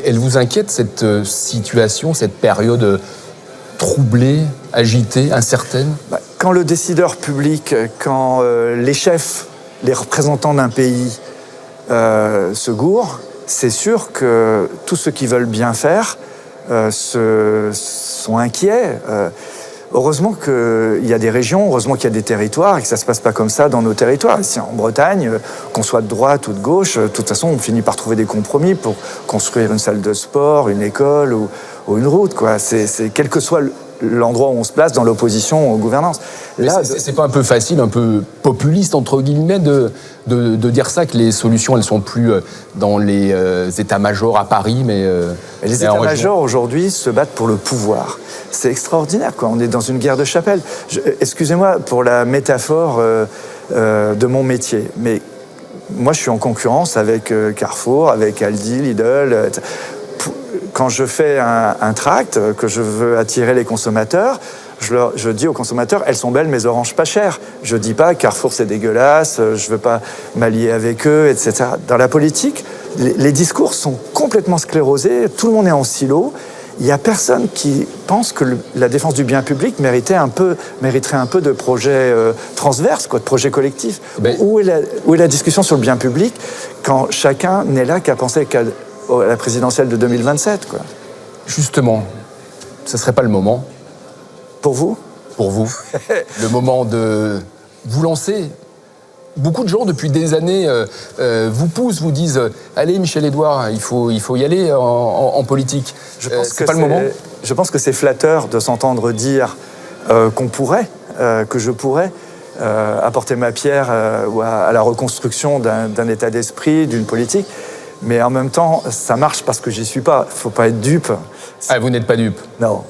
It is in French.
Elle vous inquiète, cette situation, cette période troublée, agitée, incertaine? Quand le décideur public, quand les chefs, les représentants d'un pays se gourrent, c'est sûr que tous ceux qui veulent bien faire sont inquiets. Heureusement qu'il y a des régions, heureusement qu'il y a des territoires et que ça ne se passe pas comme ça dans nos territoires. Ici en Bretagne, qu'on soit de droite ou de gauche, de toute façon, on finit par trouver des compromis pour construire une salle de sport, une école ou une route, quoi. C'est quel que soit l'endroit où on se place dans l'opposition aux gouvernances. Là, c'est pas un peu facile, un peu populiste, entre guillemets, de dire ça, que les solutions, elles sont plus dans les états-majors à Paris, mais les états-majors, aujourd'hui, se battent pour le pouvoir. C'est extraordinaire, quoi. On est dans une guerre de chapelle. Excusez-moi pour la métaphore de mon métier, mais moi, je suis en concurrence avec Carrefour, avec Aldi, Lidl, etc. Quand je fais un tract, que je veux attirer les consommateurs, je dis aux consommateurs, elles sont belles mes oranges pas chères. Je dis pas Carrefour c'est dégueulasse, je veux pas m'allier avec eux, etc. Dans la politique, les discours sont complètement sclérosés, tout le monde est en silo. Il n'y a personne qui pense que la défense du bien public mériterait un peu de projets transverses, quoi, de projets collectifs. Où est la discussion sur le bien public quand chacun n'est là qu'à penser qu'à la présidentielle de 2027, quoi. Justement, ce ne serait pas le moment? Pour vous? Pour vous. Le moment de vous lancer. Beaucoup de gens, depuis des années, vous poussent, vous disent « Allez, Michel-Édouard, il faut y aller en politique ». C'est pas le moment? Je pense que c'est flatteur de s'entendre dire qu'on pourrait, que je pourrais apporter ma pierre à la reconstruction d'un état d'esprit, d'une politique. Mais en même temps, ça marche parce que j'y suis pas. Il ne faut pas être dupe. Ah, vous n'êtes pas dupe? Non.